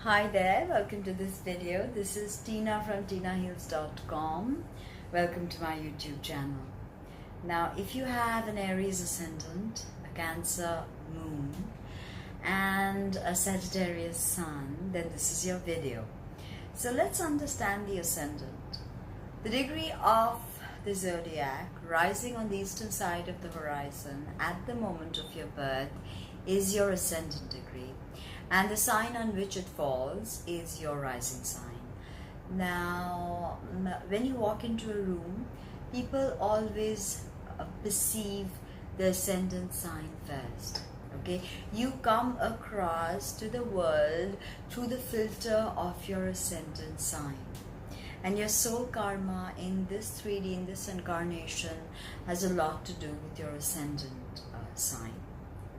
Hi there, welcome to this video. This is Tina from tinaheals.com. Welcome to my YouTube channel. Now, if you have an Aries ascendant, a Cancer moon, and a Sagittarius sun, then this is your video. So let's understand the ascendant. The degree of the zodiac rising on the eastern side of the horizon at the moment of your birth is your ascendant degree, and the sign on which it falls is your rising sign. Now, when you walk into a room, people always perceive the ascendant sign first. Okay, you come across to the world through the filter of your ascendant sign, and your soul karma in this 3D, in this incarnation, has a lot to do with your ascendant sign.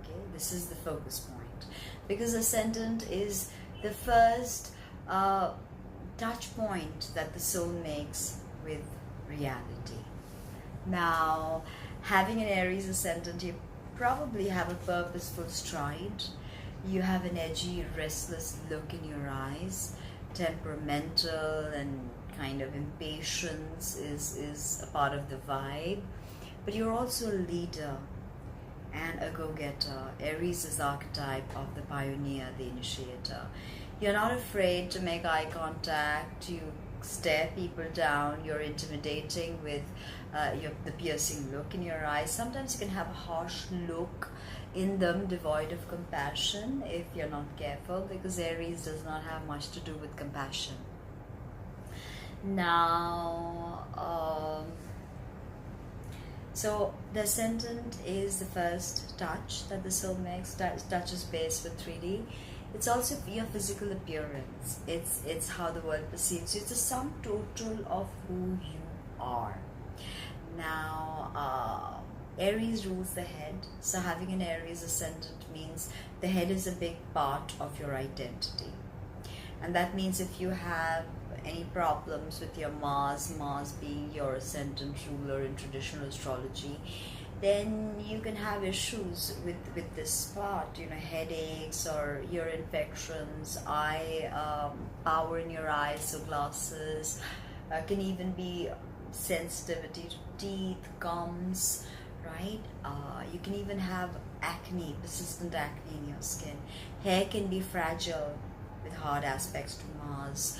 Okay, this is the focus point, because ascendant is the first touch point that the soul makes with reality. Now, having an Aries ascendant, you probably have a purposeful stride. You have an edgy, restless look in your eyes. Temperamental and kind of impatience is a part of the vibe. But you're also a leader and a go-getter. Aries is the archetype of the pioneer, the initiator. You're not afraid to make eye contact, you stare people down, you're intimidating with the piercing look in your eyes. Sometimes you can have a harsh look in them, devoid of compassion, if you're not careful, because Aries does not have much to do with compassion. Now, so the ascendant is the first touch that the soul makes, touches base with 3D. It's also your physical appearance. It's how the world perceives you. It's a sum total of who you are. Now, Aries rules the head. So having an Aries ascendant means the head is a big part of your identity. And that means if you have any problems with your Mars being your ascendant ruler in traditional astrology, then you can have issues with this part, headaches or ear infections, eye power in your eyes, so glasses, can even be sensitivity to teeth, gums, right? You can even have acne, persistent acne in your skin. Hair can be fragile with hard aspects to Mars.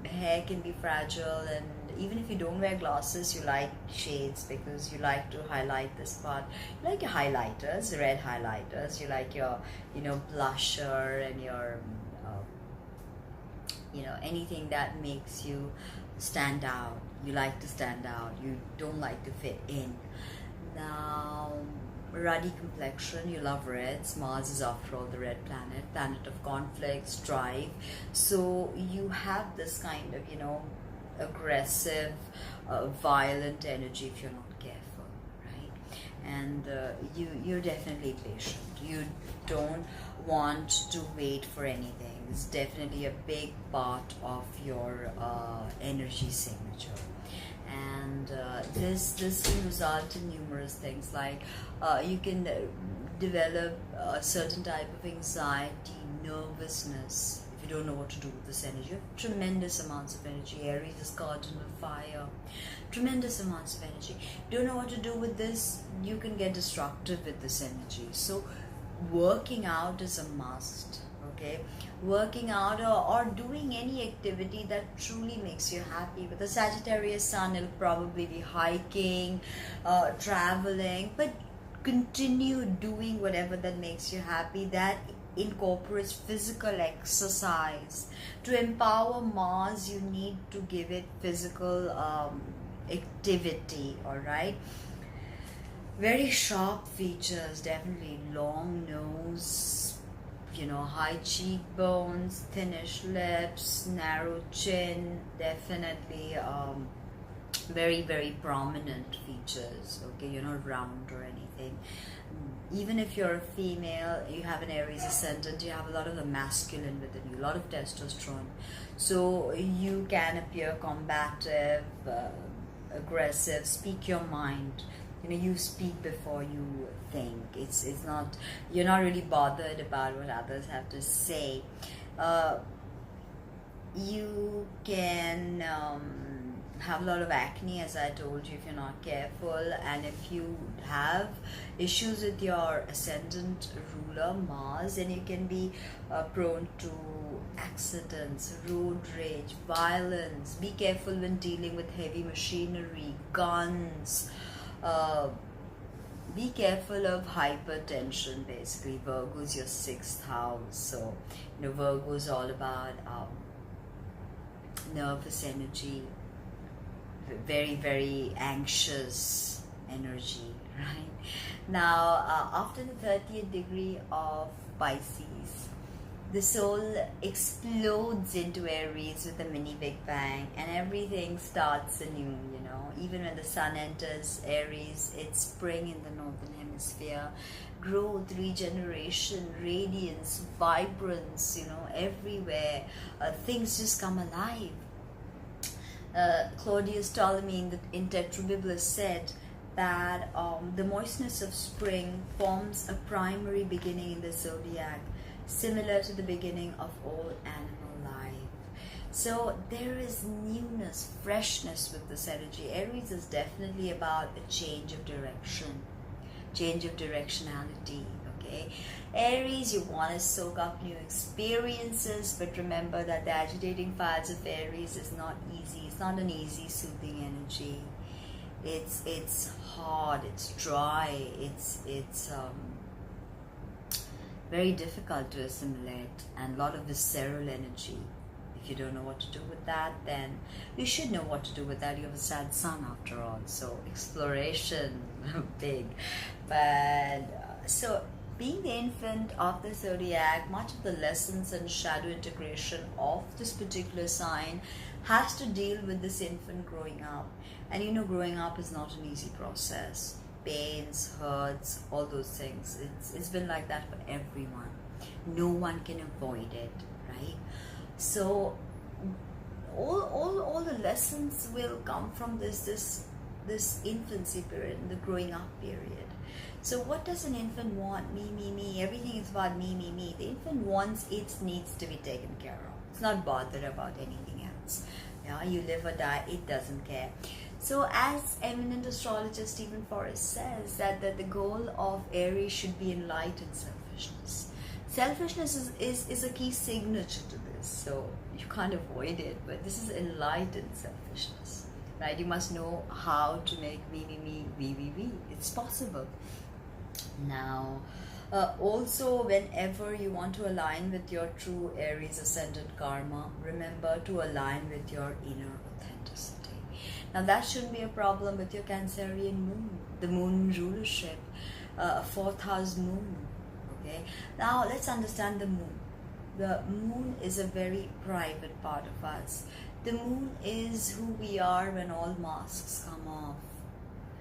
Hair can be fragile, and even if you don't wear glasses, you like shades because you like to highlight this part. You like your highlighters, red highlighters. You like your, blusher and your, anything that makes you stand out. You like to stand out. You don't like to fit in. Now, ruddy complexion, you love reds. Mars is, after all, the red planet of conflict, strife. So you have this kind of, aggressive, violent energy if you're not careful, right? And you're definitely patient. You don't want to wait for anything. It's definitely a big part of your energy signature. And this can result in numerous things, like you can develop a certain type of anxiety, nervousness, if you don't know what to do with this energy. You have tremendous amounts of energy. Aries is cardinal fire, tremendous amounts of energy. You don't know what to do with this, you can get destructive with this energy. So working out is a must. Okay, working out or doing any activity that truly makes you happy. With the Sagittarius sun, it'll probably be hiking, traveling, but continue doing whatever that makes you happy, that incorporates physical exercise. To empower Mars, you need to give it physical activity, all right? Very sharp features, definitely long nose, high cheekbones, thinnish lips, narrow chin, definitely very, very prominent features. Okay, you're not round or anything. Even if you're a female, you have an Aries ascendant, you have a lot of the masculine within you, a lot of testosterone. So you can appear combative, aggressive, speak your mind. You speak before you think. It's not, you're not really bothered about what others have to say. uh, you can have a lot of acne, as I told you, if you're not careful. And if you have issues with your ascendant ruler Mars, then you can be prone to accidents, road rage, violence. Be careful when dealing with heavy machinery, guns. Be careful of hypertension. Basically, Virgo is your 6th house, so Virgo is all about nervous energy, very, very anxious energy, right? Now, after the 30th degree of Pisces, the soul explodes into Aries with a mini Big Bang, and everything starts anew, Even when the sun enters Aries, it's spring in the northern hemisphere. Growth, regeneration, radiance, vibrance, everywhere. Things just come alive. Claudius Ptolemy in Tetrabiblos said that the moistness of spring forms a primary beginning in the zodiac, similar to the beginning of all animal life. So there is newness, freshness with this energy. Aries is definitely about a change of direction, change of directionality, okay? Aries, you want to soak up new experiences, but remember that the agitating fires of Aries is not easy. It's not an easy, soothing energy. It's hard, it's dry, it's very difficult to assimilate, and a lot of visceral energy. If you don't know what to do with that, then you should know what to do with that. You have a sad sun after all, so exploration, big. But so being the infant of the zodiac, much of the lessons and shadow integration of this particular sign has to deal with this infant growing up. And growing up is not an easy process. Pains, hurts, all those things. It's been like that for everyone. No one can avoid it, right? So all the lessons will come from this infancy period, the growing up period. So what does an infant want? Me. Everything is about me. The infant wants its needs to be taken care of. It's not bothered about anything else. Yeah, you live or die, it doesn't care. So as eminent astrologer Stephen Forrest says, that the goal of Aries should be enlightened selfishness. Selfishness is a key signature to this, so you can't avoid it, but this is enlightened selfishness, right? You must know how to make me. It's possible. Now, also, whenever you want to align with your true Aries ascendant karma, remember to align with your inner authenticity. Now, that shouldn't be a problem with your Cancerian moon, the moon rulership, 4th house moon. Okay. Now, let's understand the moon. The moon is a very private part of us. The moon is who we are when all masks come off.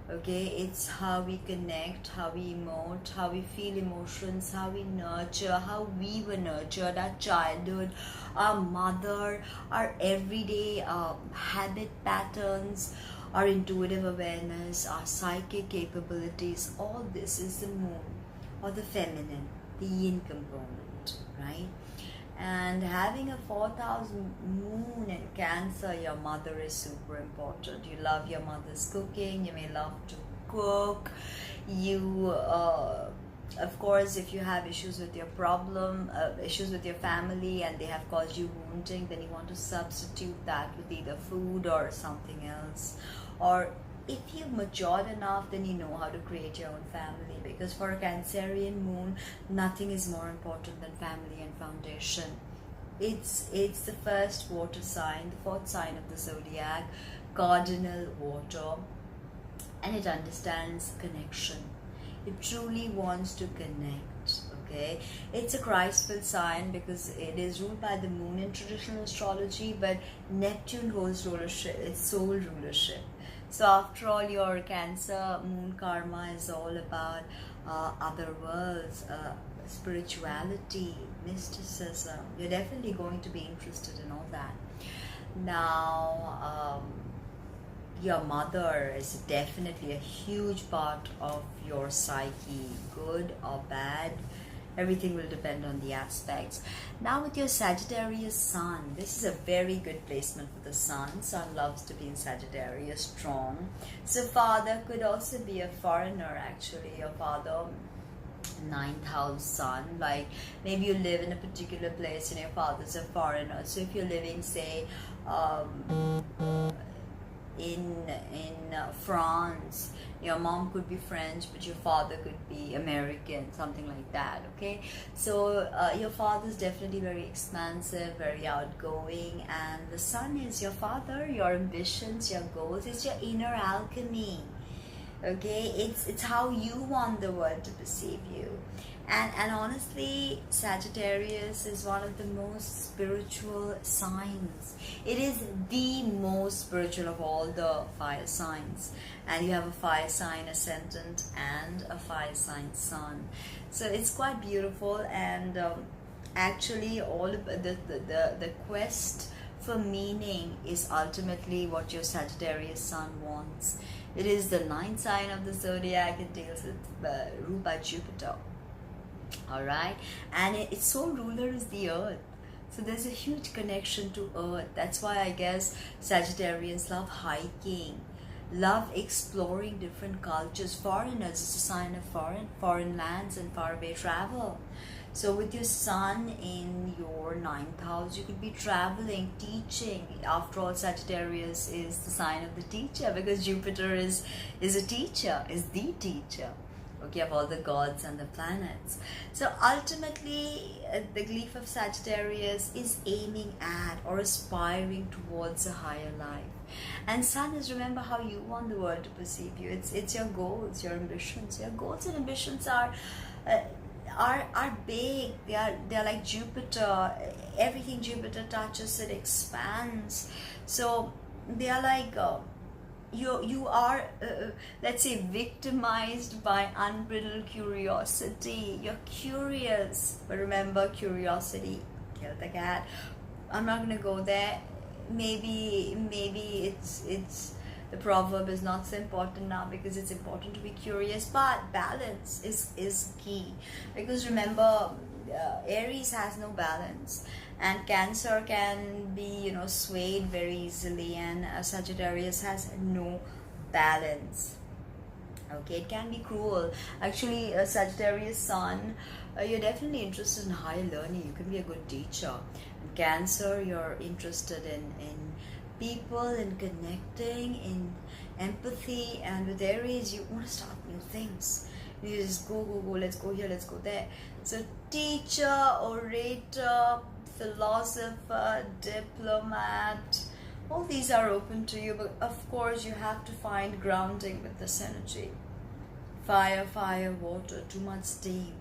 Okay, it's how we connect, how we emote, how we feel emotions, how we nurture, how we were nurtured, our childhood, our mother, our everyday habit patterns, our intuitive awareness, our psychic capabilities. All this is the moon, or the feminine, the yin component, right? And having a 4th house moon in Cancer, your mother is super important. You love your mother's cooking. You may love to cook. You, of course, if you have issues with your issues with your family, and they have caused you wounding, then you want to substitute that with either food or something else. Or if you've matured enough, then you know how to create your own family, because for a Cancerian moon, nothing is more important than family and foundation. It's the first water sign, the 4th sign of the zodiac, cardinal water, and it understands connection. It truly wants to connect. Okay, it's a Christ-filled sign because it is ruled by the moon in traditional astrology, but Neptune holds rulership, it's soul rulership. So after all, your Cancer moon karma is all about other worlds, spirituality, mysticism. You're definitely going to be interested in all that. Now, your mother is definitely a huge part of your psyche, good or bad. Everything will depend on the aspects. Now with your Sagittarius Sun, this is a very good placement for the Sun. Sun loves to be in Sagittarius, strong. So father could also be a foreigner actually. Your father, 9th house Sun, like maybe you live in a particular place and your father's a foreigner. So if you're living, say, in France, your mom could be French but your father could be American, something like that. Okay, so your father's definitely very expansive, very outgoing, and the Sun is your father, your ambitions, your goals. It's your inner alchemy. Okay, it's how you want the world to perceive you. And honestly, Sagittarius is one of the most spiritual signs. It is the most spiritual of all the fire signs. And you have a fire sign ascendant and a fire sign sun. So it's quite beautiful. And actually, all of the quest for meaning is ultimately what your Sagittarius Sun wants. It is the 9th sign of the zodiac. It deals with ruled by Jupiter. Alright, and its sole ruler is the earth. So there's a huge connection to earth. That's why I guess Sagittarians love hiking, love exploring different cultures. Foreigners is a sign of foreign lands and faraway travel. So with your Sun in your 9th house, you could be traveling, teaching. After all, Sagittarius is the sign of the teacher, because Jupiter is a teacher, is the teacher, okay, of all the gods and the planets. So ultimately, the glyph of Sagittarius is aiming at or aspiring towards a higher life. And Sun is, remember how you want the world to perceive you. It's your goals, your ambitions. Your goals and ambitions are big. They're like Jupiter. Everything Jupiter touches, it expands. So they are like you are let's say victimized by unbridled curiosity. You're curious, but remember, curiosity killed the cat. I'm not gonna go there. Maybe it's the proverb is not so important now, because it's important to be curious, but balance is key. Because remember, Aries has no balance, and Cancer can be swayed very easily, and Sagittarius has no balance. Okay, it can be cruel. Actually, Sagittarius Sun, you're definitely interested in higher learning. You can be a good teacher. And Cancer, you're interested in people, in connecting, in empathy. And with Aries, you want to start new things. You just go, let's go here, let's go there. So teacher, orator, philosopher, diplomat, all these are open to you, but of course you have to find grounding with this energy. Fire, water, too much steam.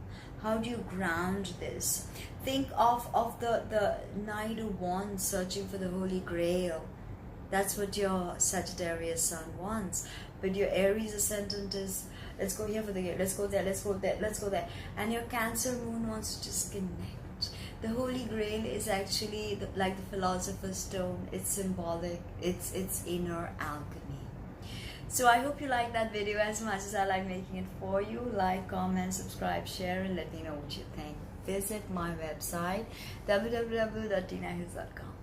How do you ground this? Think of the Knight of Wands searching for the Holy Grail. That's what your Sagittarius Sun wants. But your Aries ascendant is, let's go here for the game, let's go there, let's go there, let's go there. And your Cancer Moon wants to just connect. The Holy Grail is actually like the Philosopher's Stone. It's symbolic. It's inner alchemy. So I hope you like that video as much as I like making it for you. Like, comment, subscribe, share, and let me know what you think. Visit my website www.tinahills.com.